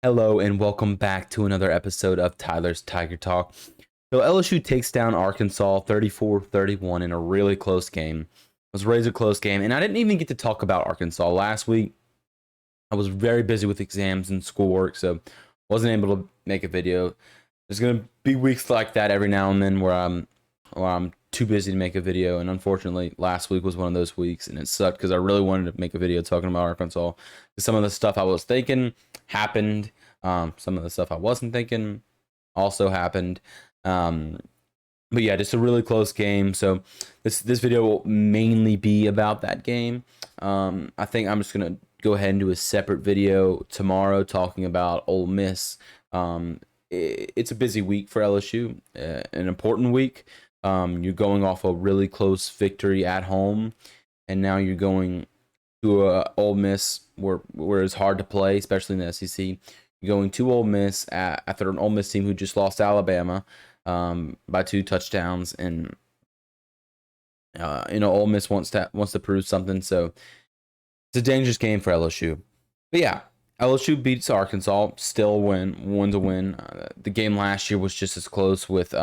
Hello and welcome back to another episode of Tyler's Tiger Talk. So LSU takes down Arkansas 34-31 in a really close game. It was a razor close game, and I didn't even get to talk about Arkansas last week. I was very busy with exams and schoolwork, so wasn't able to make a video. There's gonna be weeks like that every now and then where I'm too busy to make a video, and unfortunately, last week was one of those weeks, and it sucked because I really wanted to make a video talking about Arkansas. Some of the stuff I was thinking happened. Some of the stuff I wasn't thinking also happened. But yeah, just a really close game. So this video will mainly be about that game. I think I'm just gonna go ahead and do a separate video tomorrow talking about Ole Miss. It's a busy week for LSU, an important week. You're going off a really close victory at home, and now you're going to Ole Miss where it's hard to play, especially in the SEC. You're going to Ole Miss after an Ole Miss team who just lost to Alabama by 2 touchdowns, and Ole Miss wants to prove something. So it's a dangerous game for LSU. But yeah, LSU beats Arkansas, still wins a win. The game last year was just as close with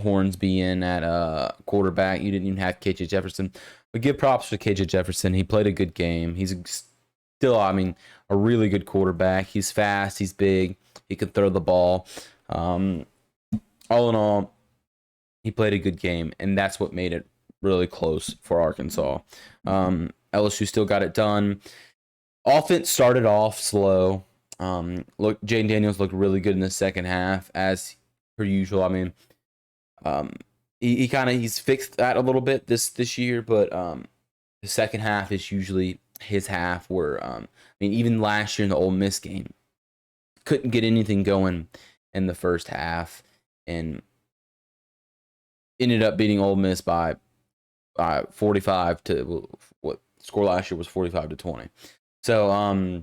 Hornsby in at quarterback. You didn't even have KJ Jefferson. But give props to KJ Jefferson. He played a good game. He's still, a really good quarterback. He's fast. He's big. He can throw the ball. All in all, he played a good game, and that's what made it really close for Arkansas. LSU still got it done. Offense started off slow. Jaden Daniels looked really good in the second half, as per usual. He's fixed that a little bit this year, but the second half is usually his half. Where even last year in the Ole Miss game, couldn't get anything going in the first half, and ended up beating Ole Miss by 45 to what score last year was 45-20. So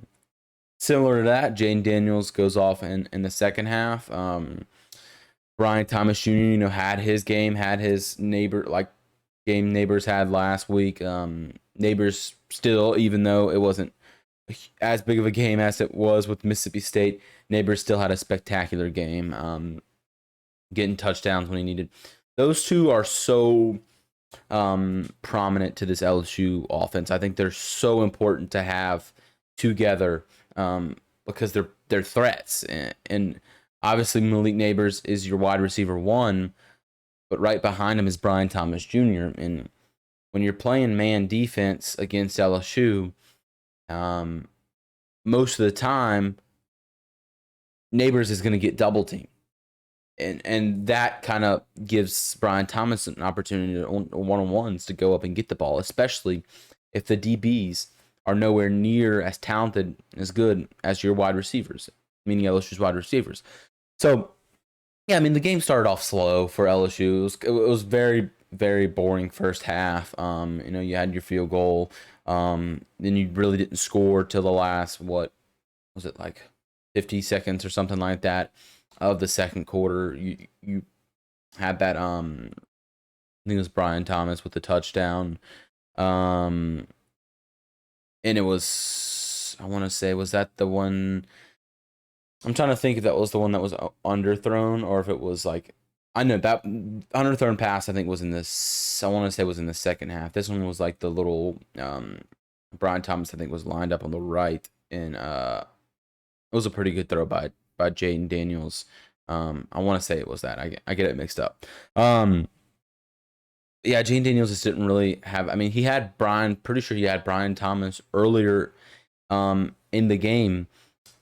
similar to that, Jaden Daniels goes off in the second half. Brian Thomas Jr. had his game, had his game Neighbors had last week. Neighbors still, even though it wasn't as big of a game as it was with Mississippi State, Neighbors still had a spectacular game, getting touchdowns when he needed. Those two are so prominent to this LSU offense. I think they're so important to have together because they're threats, and obviously Malik Neighbors is your wide receiver one, but right behind him is Brian Thomas Jr. And when you're playing man defense against LSU, most of the time Neighbors is going to get double teamed. And that kind of gives Brian Thomas an opportunity to one-on-ones to go up and get the ball, especially if the DBs are nowhere near as talented, as good as your wide receivers, meaning LSU's wide receivers. So, yeah, the game started off slow for LSU. It was very, very boring first half. You had your field goal. Then you really didn't score till the last, what was it, like 50 seconds or something like that of the second quarter. You had that I think it was Brian Thomas with the touchdown. And it was, I want to say, was that the one? I'm trying to think if that was the one that was underthrown, or if it was I know that underthrown pass I think was in this, I want to say was in the second half. This one was like the little Brian Thomas I think was lined up on the right, and it was a pretty good throw by Jaden Daniels. I want to say it was that. I get it mixed up. Yeah, Jaden Daniels just didn't really have. He had pretty sure he had Brian Thomas earlier in the game,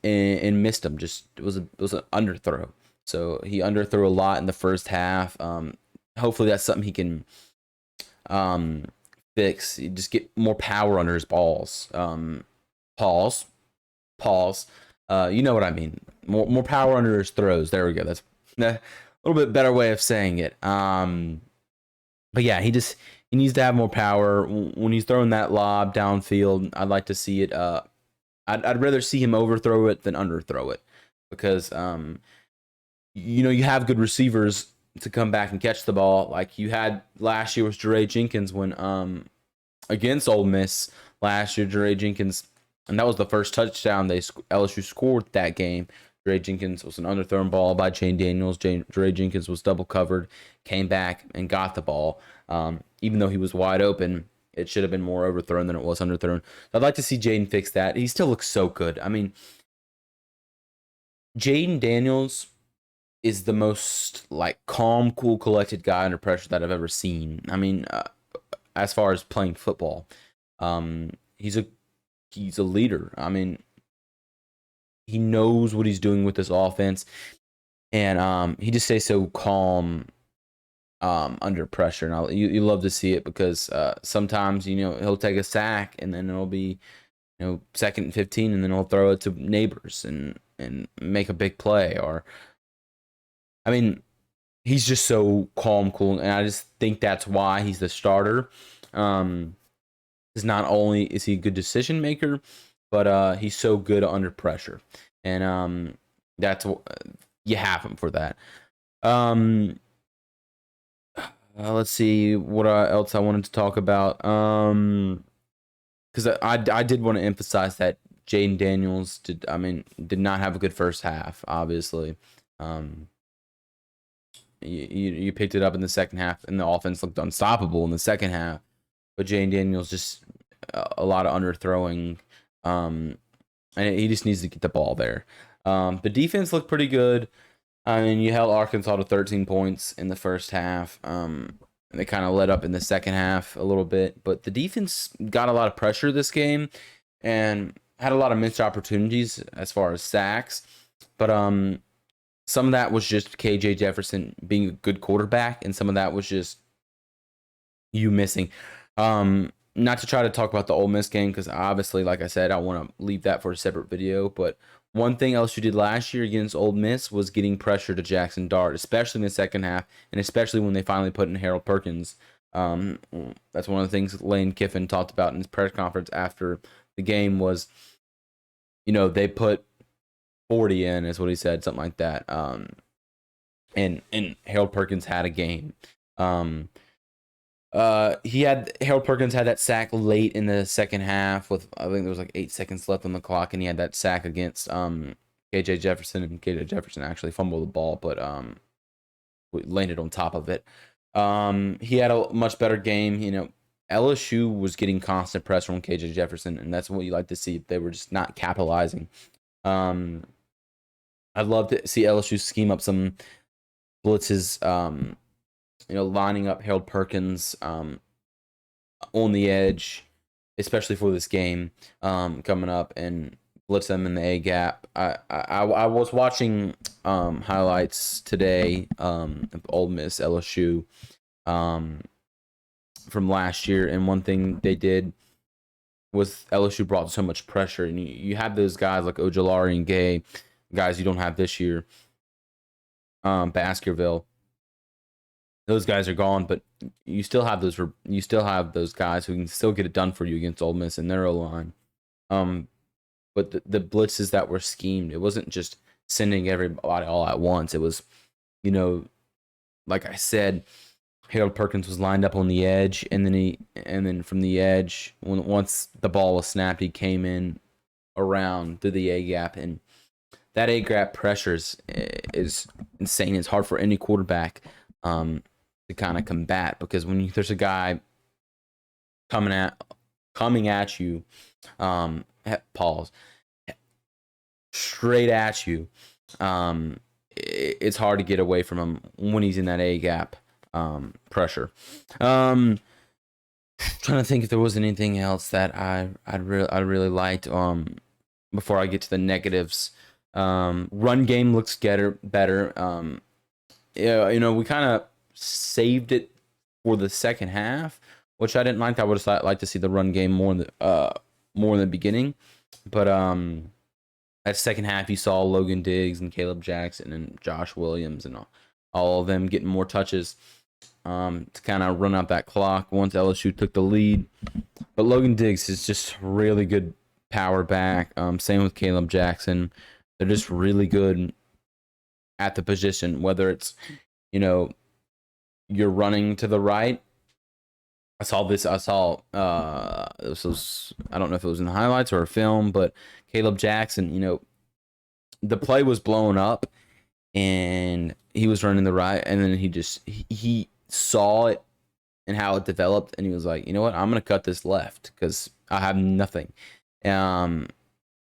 and missed him. Just it was an underthrow. So he underthrew a lot in the first half. Hopefully that's something he can fix. You just get more power under his balls. Pause. You know what I mean. More power under his throws. There we go. That's a little bit better way of saying it. But yeah, he needs to have more power when he's throwing that lob downfield. I'd like to see it. I'd rather see him overthrow it than underthrow it, because you have good receivers to come back and catch the ball, like you had last year with Jere Jenkins when against Ole Miss last year. Jere Jenkins And that was the first touchdown LSU scored that game. Dre Jenkins was an underthrown ball by Jane Daniels. Dre Jenkins was double covered, came back and got the ball. Even though he was wide open, it should have been more overthrown than it was underthrown. I'd like to see Jaden fix that. He still looks so good. I mean, Jaden Daniels is the most like calm, cool, collected guy under pressure that I've ever seen. I mean, as far as playing football, he's a leader. I mean, he knows what he's doing with this offense, and he just stays so calm under pressure. And you love to see it because sometimes he'll take a sack and then it'll be 2nd and 15, and then he'll throw it to Neighbors and make a big play. Or I mean, he's just so calm, cool, and I just think that's why he's the starter. Is not only is he a good decision maker, but he's so good under pressure, and that's you have him for that. Let's see what else I wanted to talk about. Because I did want to emphasize that Jaden Daniels did not have a good first half. Obviously, you picked it up in the second half, and the offense looked unstoppable in the second half. But Jaden Daniels just a lot of underthrowing, and he just needs to get the ball there. The defense looked pretty good. I mean, you held Arkansas to 13 points in the first half. And they kind of let up in the second half a little bit. But the defense got a lot of pressure this game and had a lot of missed opportunities as far as sacks. But some of that was just KJ Jefferson being a good quarterback, and some of that was just you missing. Not to try to talk about the Ole Miss game, because obviously, like I said, I want to leave that for a separate video. But one thing LSU did last year against Ole Miss was getting pressure to Jackson Dart, especially in the second half, and especially when they finally put in Harold Perkins. That's one of the things Lane Kiffin talked about in his press conference after the game was, they put 40 in, is what he said, something like that. And Harold Perkins had a game. Harold Perkins had that sack late in the second half with, I think there was like 8 seconds left on the clock, and he had that sack against KJ Jefferson, and KJ Jefferson actually fumbled the ball, but landed on top of it. He had a much better game. LSU was getting constant pressure on KJ Jefferson, and that's what you like to see. They were just not capitalizing. I'd love to see LSU scheme up some blitzes. Lining up Harold Perkins on the edge, especially for this game coming up, and blitz them in the A gap. I was watching highlights today of Ole Miss LSU from last year, and one thing they did was LSU brought so much pressure, and you have those guys like Ojolari and Gay, guys you don't have this year. Baskerville. Those guys are gone, but you still have those guys who can still get it done for you against Ole Miss in their O-line. But the blitzes that were schemed, it wasn't just sending everybody all at once. It was, like I said, Harold Perkins was lined up on the edge, and then from the edge, once the ball was snapped, he came in around through the A gap, and that A gap pressure is insane. It's hard for any quarterback to kind of combat, because when there's a guy coming at you, pause, straight at you, it's hard to get away from him when he's in that A gap pressure. Trying to think if there was anything else that I really liked before I get to the negatives. Run game looks better. We kind of saved it for the second half, which I didn't like. I would have liked to see the run game more in the beginning, but that second half you saw Logan Diggs and Caleb Jackson and Josh Williams and all of them getting more touches to kind of run out that clock once LSU took the lead. But Logan Diggs is just really good power back. Same with Caleb Jackson. They're just really good at the position, whether it's you're running to the right, I saw this was, I don't know if it was in the highlights or a film, but Caleb Jackson, the play was blown up and he was running the right, and then he saw it and how it developed, and he was like, you know what, I'm gonna cut this left because I have nothing. Um,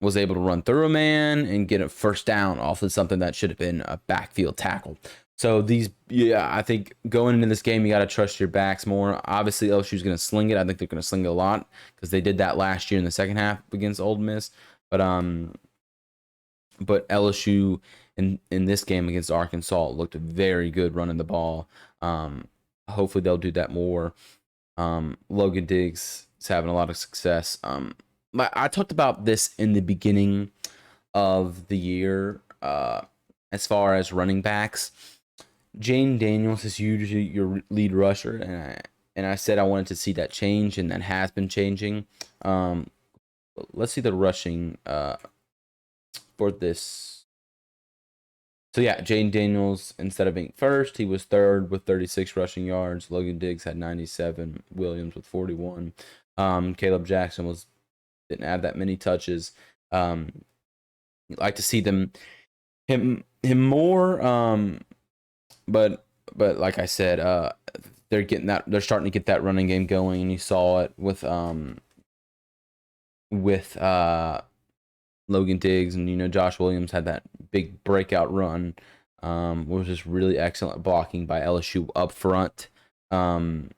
was able to run through a man and get a first down off of something that should have been a backfield tackle. So I think going into this game, you got to trust your backs more. Obviously, LSU's going to sling it. I think they're going to sling it a lot because they did that last year in the second half against Ole Miss. But LSU in this game against Arkansas looked very good running the ball. Hopefully, they'll do that more. Logan Diggs is having a lot of success. I talked about this in the beginning of the year. As far as running backs, Jane Daniels is usually your lead rusher, and I said I wanted to see that change, and that has been changing. Let's see the rushing for this. So yeah, Jane Daniels, instead of being first, he was third with 36 rushing yards. Logan Diggs had 97. Williams with 41. Caleb Jackson didn't have that many touches. Like to see him more. But like I said, they're starting to get that running game going, and you saw it with Logan Diggs, and Josh Williams had that big breakout run, was just really excellent blocking by LSU up front. And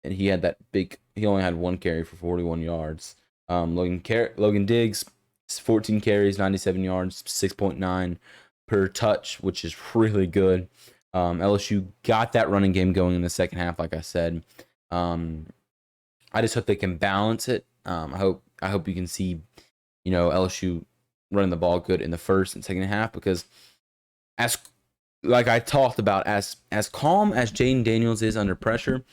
he had he only had one carry for 41 yards. Logan Diggs, 14 carries, 97 yards, 6.9 per touch, which is really good. LSU got that running game going in the second half, like I said. I just hope they can balance it. I hope you can see, LSU running the ball good in the first and second half, because like I talked about, as calm as Jaden Daniels is under pressure,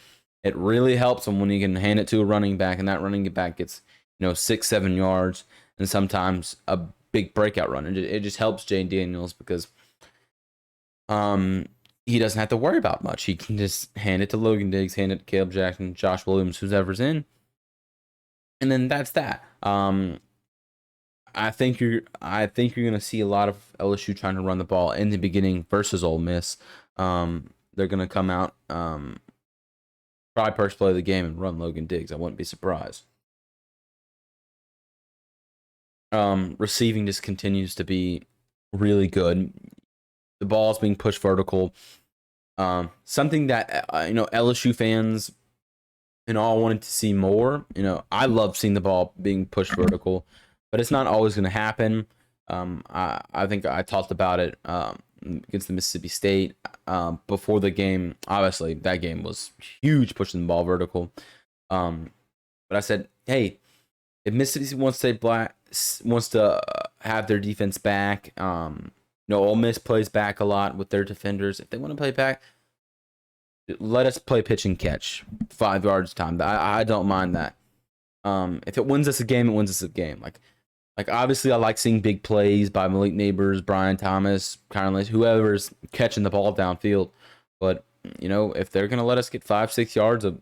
it really helps him when you can hand it to a running back, and that running back gets 6-7 yards, and sometimes a big breakout run. It just helps Jaden Daniels because he doesn't have to worry about much. He can just hand it to Logan Diggs, hand it to Caleb Jackson, Josh Williams, whoever's in, and then that's that. I think you're gonna see a lot of LSU trying to run the ball in the beginning versus Ole Miss. They're gonna come out probably first play of the game and run Logan Diggs. I wouldn't be surprised. Receiving just continues to be really good. The ball's being pushed vertical. Something that LSU fans all wanted to see more. I love seeing the ball being pushed vertical, but it's not always going to happen. I think I talked about it against the Mississippi State before the game. Obviously, that game was huge, pushing the ball vertical. But I said, hey, if Mississippi wants to have their defense back, Ole Miss plays back a lot with their defenders. If they want to play back, let us play pitch and catch 5 yards time. I don't mind that. If it wins us a game, it wins us a game. Like obviously, I like seeing big plays by Malik Neighbors, Brian Thomas, Kyron, whoever's catching the ball downfield. But if they're gonna let us get 5-6 yards a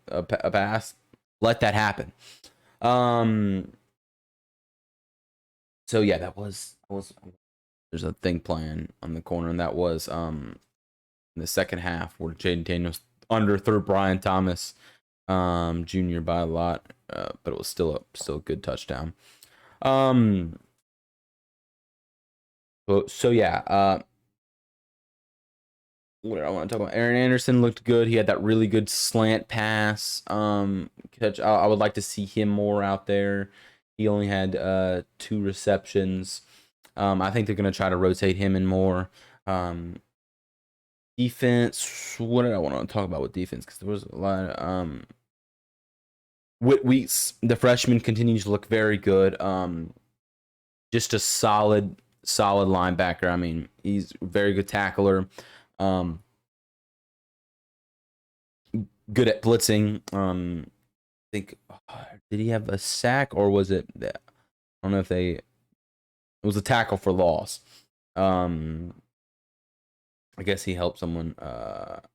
pass, let that happen. So yeah, that was there's a thing playing on the corner, and that was in the second half where Jaden Daniels underthrew Brian Thomas Jr. by a lot, but it was still a good touchdown. So yeah, what did I want to talk about? Aaron Anderson looked good. He had that really good slant pass catch. I would like to see him more out there. He only had 2 receptions. I think they're going to try to rotate him in more. Defense. What did I want to talk about with defense? Because there was a lot of Whit Weeks, the freshman, continues to look very good. Just a solid linebacker. I mean, he's a very good tackler. Good at blitzing. I think did he have a sack, or was it? I don't know if it was a tackle for loss. I guess he helped someone.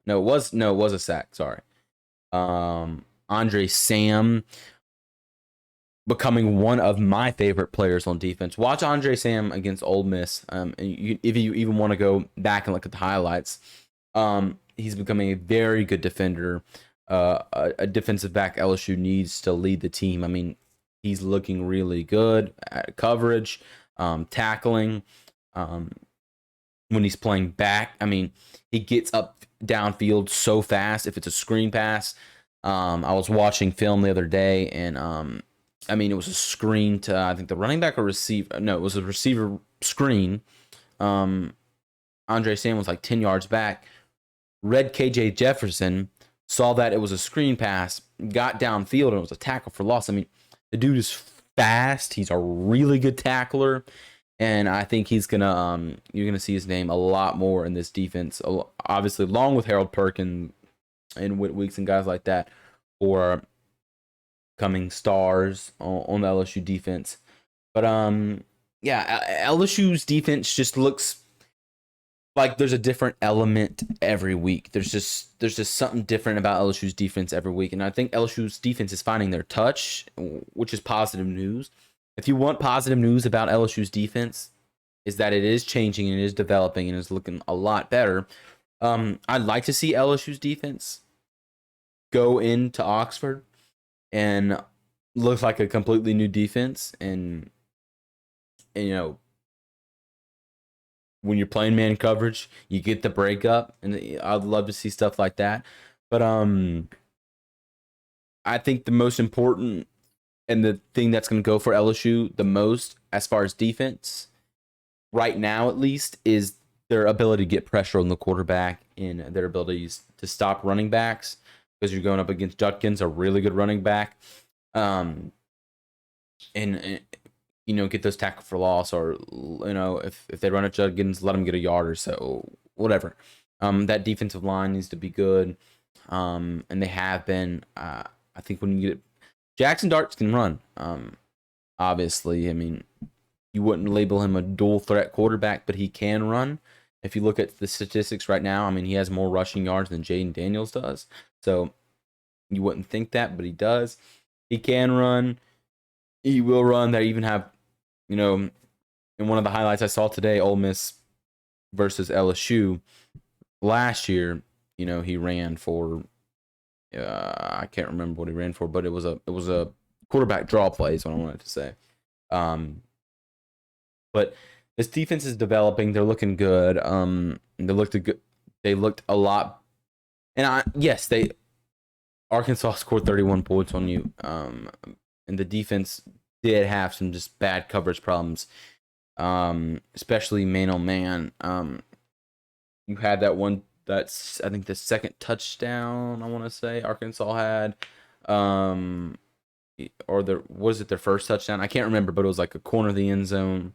No, it was a sack. Sorry. Andre Sam becoming one of my favorite players on defense. Watch Andre Sam against Ole Miss. If you even want to go back and look at the highlights, he's becoming a very good defender. A defensive back LSU needs to lead the team. I mean, he's looking really good at coverage, tackling. When he's playing back, I mean, he gets up downfield so fast. If it's a screen pass, I was watching film the other day, and I mean, it was a screen to, I think, the running back or receiver. No, it was a receiver screen. Andre Sam was like 10 yards back. Read KJ Jefferson, saw that it was a screen pass, got downfield, and it was a tackle for loss. I mean, the dude is fast. He's a really good tackler. And I think he's gonna, you're gonna see his name a lot more in this defense. Obviously, along with Harold Perkins and Whit Weeks and guys like that, for coming stars on the LSU defense. But yeah, LSU's defense just looks like there's a different element every week. There's just something different about LSU's defense every week, and I think LSU's defense is finding their touch, which is positive news. If you want positive news about LSU's defense, is that it is changing and it is developing and is looking a lot better. I'd like to see LSU's defense go into Oxford and look like a completely new defense, and you know, when you're playing man coverage, you get the breakup, and I'd love to see stuff like that. But I think the most important and the thing that's going to go for LSU the most as far as defense right now, at least, is their ability to get pressure on the quarterback and their abilities to stop running backs, because you're going up against Judkins, a really good running back, and you know, get those tackle for loss, or you know, if they run at Judkins, let them get a yard or so, whatever. That defensive line needs to be good, and they have been. I think when you get Jackson Darts can run. Obviously, I mean, you wouldn't label him a dual threat quarterback, but he can run. If you look at the statistics right now, I mean, he has more rushing yards than Jaden Daniels does. So you wouldn't think that, but he does. He can run. He will run. They even have, you know, in one of the highlights I saw today, Ole Miss versus LSU last year, you know, he ran for I can't remember what he ran for, but it was a quarterback draw play is what I wanted to say. But this defense is developing. They're looking good. They looked good. They looked a lot. And Arkansas scored 31 points on you. And the defense did have some just bad coverage problems. Especially man on man. You had that one. That's, I think, the second touchdown, I want to say, Arkansas had. Or was it their first touchdown? I can't remember, but it was like a corner of the end zone.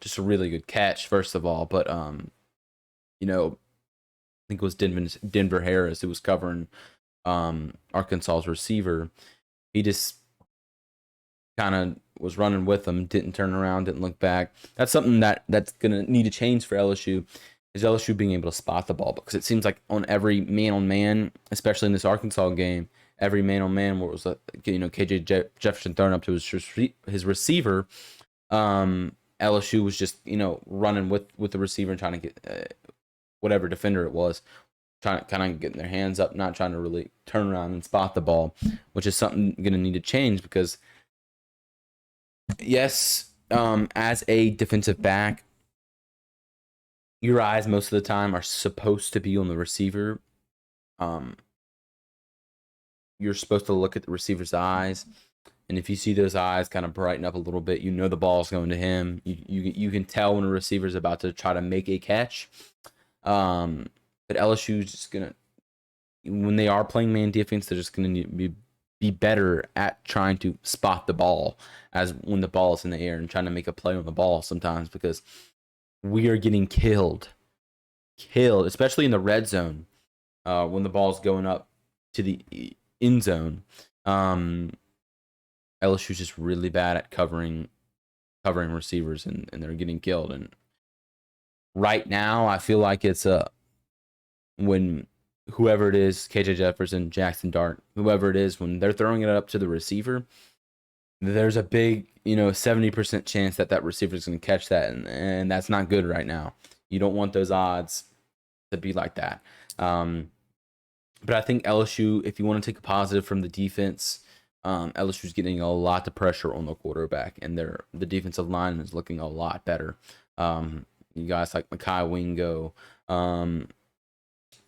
Just a really good catch, first of all. But you know, I think it was Denver Harris who was covering Arkansas's receiver. He just kind of was running with them, didn't turn around, didn't look back. That's something that's gonna need to change for LSU. Is LSU being able to spot the ball, because it seems like on every man-on-man, especially in this Arkansas game, every man-on-man where it was, you know, KJ Jefferson throwing up to his receiver, LSU was just, you know, running with the receiver and trying to get whatever defender it was, trying to kind of getting their hands up, not trying to really turn around and spot the ball, which is something going to need to change, because, yes, as a defensive back, your eyes most of the time are supposed to be on the receiver. You're supposed to look at the receiver's eyes, and if you see those eyes kind of brighten up a little bit, you know the ball's going to him. You can tell when a receiver's about to try to make a catch. But LSU is just gonna, when they are playing man defense, they're just gonna be better at trying to spot the ball as when the ball is in the air and trying to make a play on the ball sometimes, because we are getting killed, especially in the red zone, when the ball's going up to the end zone. LSU is just really bad at covering receivers, and they're getting killed. And right now, I feel like it's when whoever it is, KJ Jefferson, Jackson Dart, whoever it is, when they're throwing it up to the receiver, there's a big, 70% chance that that receiver is going to catch that, and that's not good right now. You don't want those odds to be like that. But I think LSU, if you want to take a positive from the defense, LSU's getting a lot of pressure on the quarterback, and the defensive line is looking a lot better. You guys like Mekhi Wingo.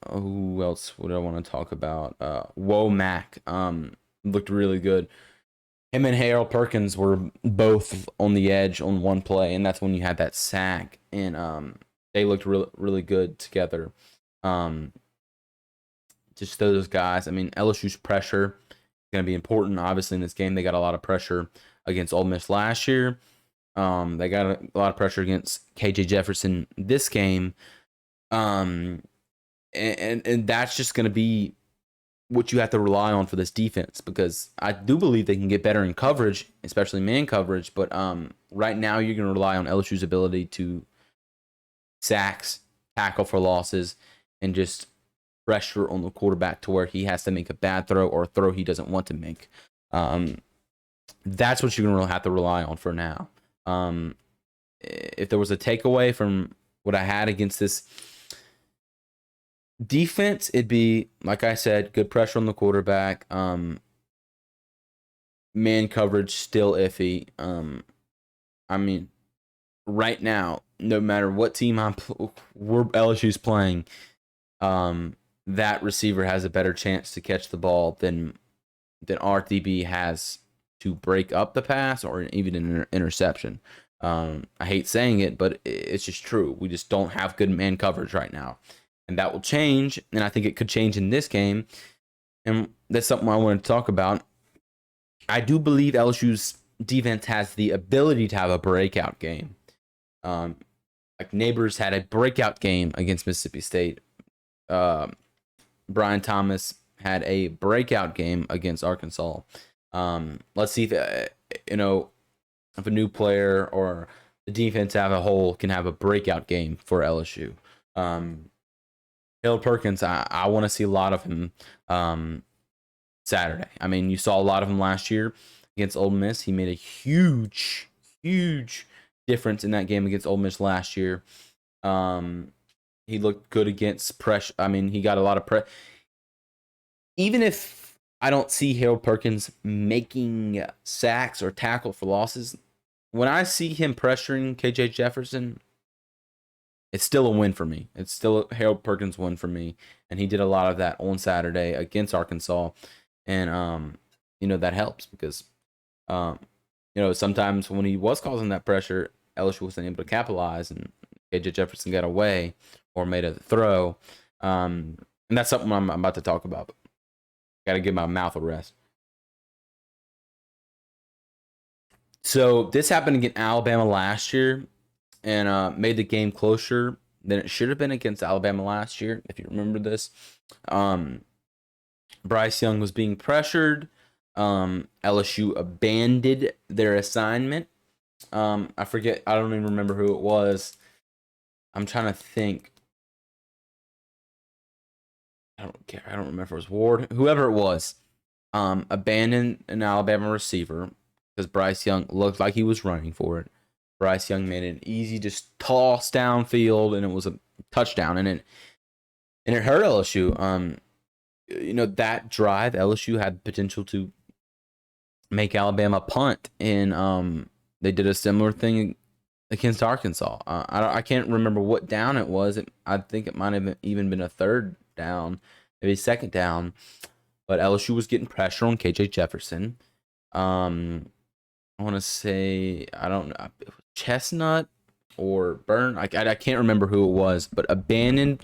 Who else would I want to talk about? Womack looked really good. Him and Harold Perkins were both on the edge on one play, and that's when you had that sack, and they looked really good together. Just those guys. I mean, LSU's pressure is going to be important. Obviously, in this game, they got a lot of pressure against Ole Miss last year. They got a lot of pressure against KJ Jefferson this game. And that's just going to be what you have to rely on for this defense, because I do believe they can get better in coverage, especially man coverage. But right now, you're going to rely on LSU's ability to sacks, tackle for losses, and just pressure on the quarterback to where he has to make a bad throw or a throw he doesn't want to make. That's what you're going to have to rely on for now. If there was a takeaway from what I had against this defense, it'd be, like I said, good pressure on the quarterback. Man coverage still iffy. I mean, right now, no matter what team LSU's playing, that receiver has a better chance to catch the ball than our DB has to break up the pass or even an interception. I hate saying it, but it's just true. We just don't have good man coverage right now. And that will change, and I think it could change in this game. And that's something I want to talk about. I do believe LSU's defense has the ability to have a breakout game. Like Neighbors had a breakout game against Mississippi State. Brian Thomas had a breakout game against Arkansas. Let's see if if a new player or the defense as a whole can have a breakout game for LSU. Harold Perkins, I want to see a lot of him Saturday. I mean, you saw a lot of him last year against Ole Miss. He made a huge difference in that game against Ole Miss last year. He looked good against pressure. I mean, he got a lot of pressure. Even if I don't see Harold Perkins making sacks or tackle for losses, when I see him pressuring KJ Jefferson, it's still a win for me. It's still a Harold Perkins win for me. And he did a lot of that on Saturday against Arkansas. And, that helps because, sometimes when he was causing that pressure, LSU wasn't able to capitalize and KJ Jefferson got away or made a throw. And that's something I'm about to talk about. Got to give my mouth a rest. So this happened against Alabama last year and made the game closer than it should have been against Alabama last year, if you remember this. Bryce Young was being pressured. LSU abandoned their assignment. I forget. I don't even remember who it was. I'm trying to think. I don't care. I don't remember if it was Ward. Whoever it was, abandoned an Alabama receiver because Bryce Young looked like he was running for it. Bryce Young made an easy just toss downfield, and it was a touchdown, and it hurt LSU. That drive, LSU had potential to make Alabama punt, and they did a similar thing against Arkansas. I can't remember what down it was. I think it might have even been a third down, maybe second down, but LSU was getting pressure on KJ Jefferson. I want to say, I don't know, Chestnut or Burn. I can't remember who it was, but abandoned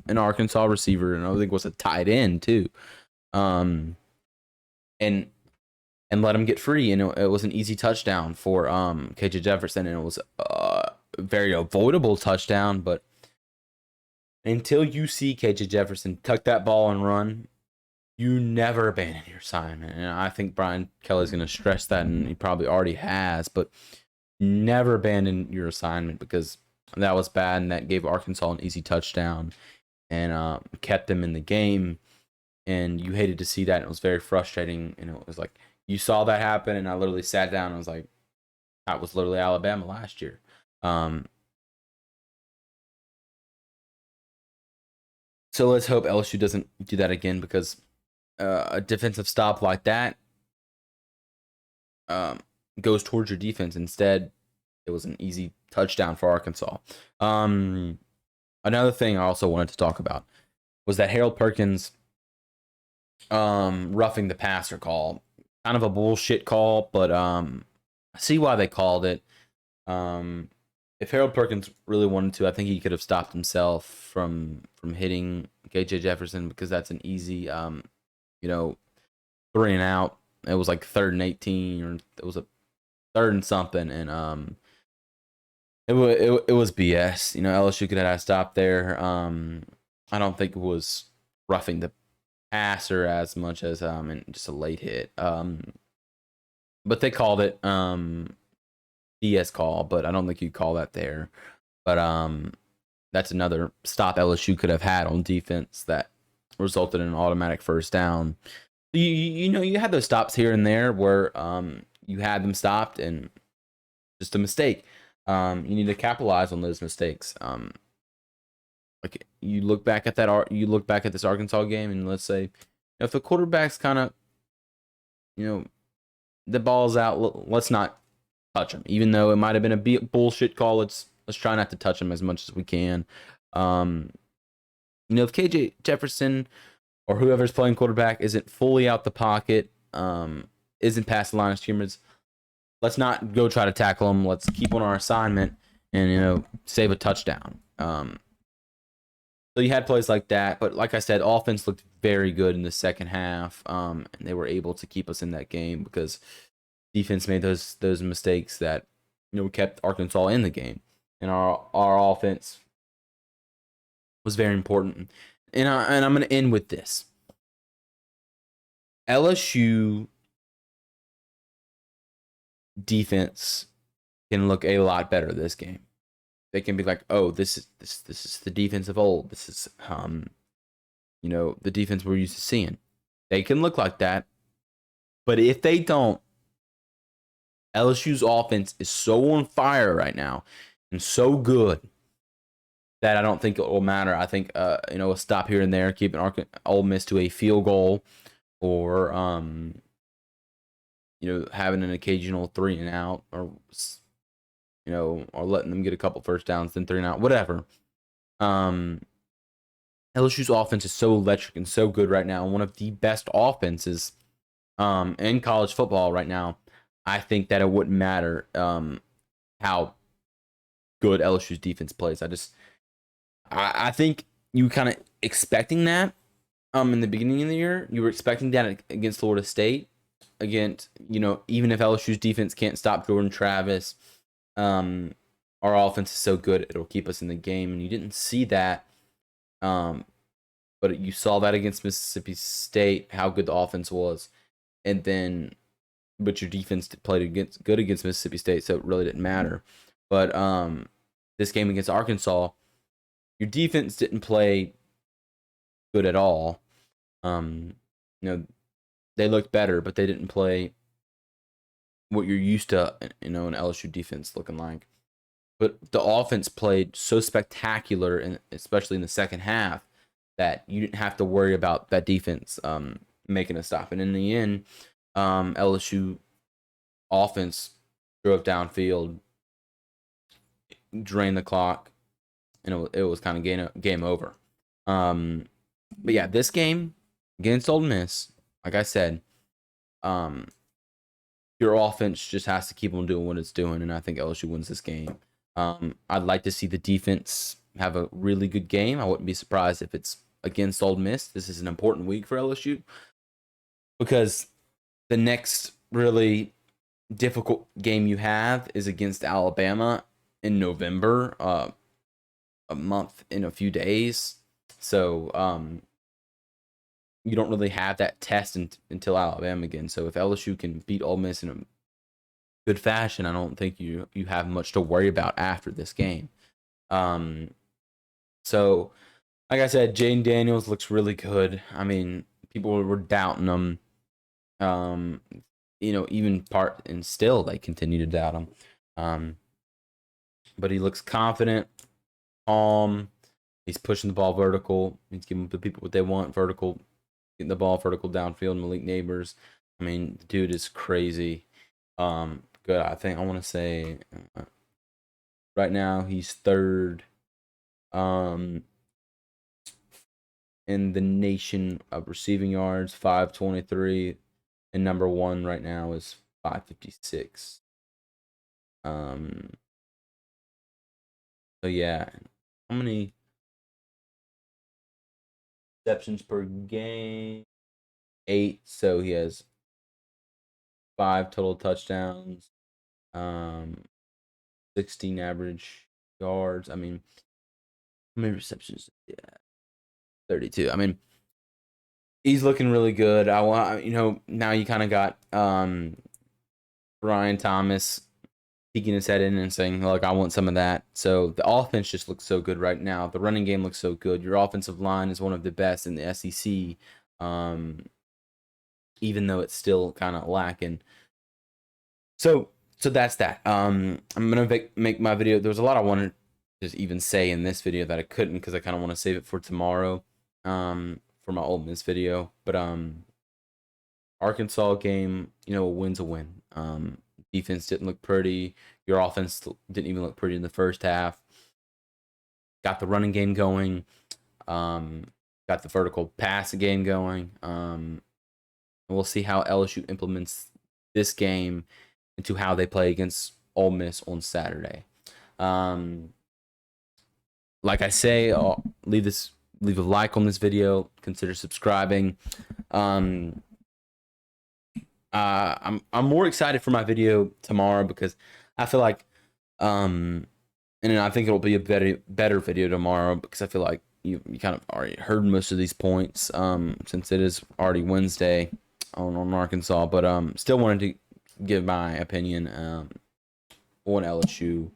an Arkansas receiver, and I think it was a tight end too. And let him get free, and it was an easy touchdown for KJ Jefferson, and it was a very avoidable touchdown. But until you see KJ Jefferson tuck that ball and run, you never abandon your assignment. And I think Brian Kelly's going to stress that, and he probably already has. But never abandon your assignment, because that was bad, and that gave Arkansas an easy touchdown. and kept them in the game. And you hated to see that. And it was very frustrating. And it was like you saw that happen, and I literally sat down and was like, that was literally Alabama last year. So let's hope LSU doesn't do that again, because a defensive stop like that goes towards your defense. Instead, it was an easy touchdown for Arkansas. Another thing I also wanted to talk about was that Harold Perkins roughing the passer call. Kind of a bullshit call, but I see why they called it. If Harold Perkins really wanted to, I think he could have stopped himself from hitting KJ Jefferson, because that's an easy 3 and out. It was like 3rd and 18, or it was a 3rd and something, and it was BS. LSU could have had a stop there. I don't think it was roughing the passer as much as just a late hit. But they called it BS call, but I don't think you'd call that there. But that's another stop LSU could have had on defense that resulted in an automatic first down. You had those stops here and there where you had them stopped and just a mistake. You need to capitalize on those mistakes. Like you look back at this Arkansas game, and let's say if the quarterback's kind of, the ball's out, let's not touch him, even though it might have been a bullshit call. Let's try not to touch him as much as we can. If KJ Jefferson or whoever's playing quarterback isn't fully out the pocket, isn't past the line of scrimmage, let's not go try to tackle him. Let's keep on our assignment and save a touchdown. So you had plays like that, but like I said, offense looked very good in the second half, and they were able to keep us in that game because defense made those mistakes that kept Arkansas in the game, and our offense was very important. And I'm going to end with this: LSU defense can look a lot better this game. They can be like, oh, this is the defense of old. This is the defense we're used to seeing. They can look like that, but if they don't, LSU's offense is so on fire right now and so good that I don't think it will matter. I think a stop here and there, keeping Ole Miss to a field goal, or having an occasional 3 and out, or or letting them get a couple first downs, then 3 and out, whatever. LSU's offense is so electric and so good right now, one of the best offenses in college football right now. I think that it wouldn't matter how good LSU's defense plays. I think you kind of expecting that in the beginning of the year. You were expecting that against Florida State. Against, even if LSU's defense can't stop Jordan Travis, our offense is so good it'll keep us in the game, and you didn't see that. But you saw that against Mississippi State, how good the offense was, but your defense played good against Mississippi State, so it really didn't matter. But this game against Arkansas, your defense didn't play good at all. They looked better, but they didn't play what you're used to, an LSU defense looking like. But the offense played so spectacular, and especially in the second half, that you didn't have to worry about that defense making a stop. And in the end, LSU offense drove downfield, drained the clock, and it was kind of game over. But yeah, this game against Ole Miss, like I said, your offense just has to keep on doing what it's doing, and I think LSU wins this game. I'd like to see the defense have a really good game. I wouldn't be surprised if it's against Ole Miss. This is an important week for LSU because the next really difficult game you have is against Alabama in November, a month in a few days. So you don't really have that test until Alabama again. So if LSU can beat Ole Miss in a good fashion, I don't think you have much to worry about after this game. So like I said, Jaden Daniels looks really good. I mean, people were doubting him. Um, even part and still they continue to doubt him. But he looks confident, calm. He's pushing the ball vertical. He's giving the people what they want vertical, getting the ball vertical downfield. Malik Neighbors. I mean, the dude is crazy. Good. I think I want to say right now he's third in the nation of receiving yards, 523, and number one right now is 556. So yeah, how many receptions per game? 8. So he has 5 total touchdowns. 16 average yards. I mean, how many receptions? Yeah, 32. I mean, he's looking really good. I want now you kind of got Brian Thomas peeking his head in and saying, "Look, I want some of that." So the offense just looks so good right now. The running game looks so good. Your offensive line is one of the best in the SEC, even though it's still kind of lacking. So that's that. I'm gonna make my video. There was a lot I wanted to even say in this video that I couldn't because I kind of want to save it for tomorrow, for my Ole Miss video. But Arkansas game, a win's a win. Defense didn't look pretty. Your offense didn't even look pretty in the first half. Got the running game going. Got the vertical pass game going. And we'll see how LSU implements this game into how they play against Ole Miss on Saturday. Like I say, leave a like on this video. Consider subscribing. I'm more excited for my video tomorrow because I feel like and I think it'll be a better video tomorrow because I feel like you kind of already heard most of these points since it is already Wednesday on Arkansas, but still wanted to give my opinion on LSU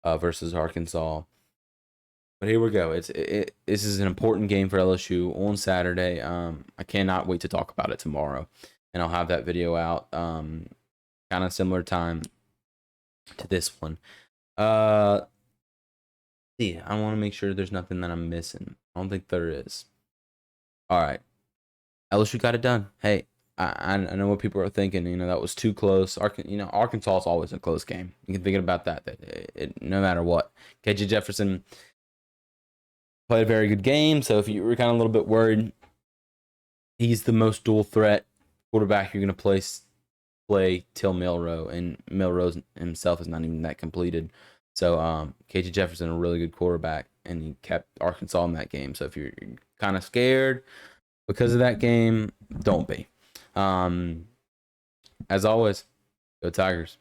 versus Arkansas. But here we go. This is an important game for LSU on Saturday. I cannot wait to talk about it tomorrow, and I'll have that video out kind of similar time to this one. I want to make sure there's nothing that I'm missing. I don't think there is. All right, LSU got it done. Hey, I know what people are thinking. That was too close. Arkansas is always a close game. You can think about that. No matter what, KJ Jefferson played a very good game. So if you were kind of a little bit worried, he's the most dual threat quarterback you're going to play till Milroe, and Milroe himself is not even that completed. So KJ Jefferson, a really good quarterback, and he kept Arkansas in that game. So if you're kind of scared because of that game, don't be. As always, go Tigers.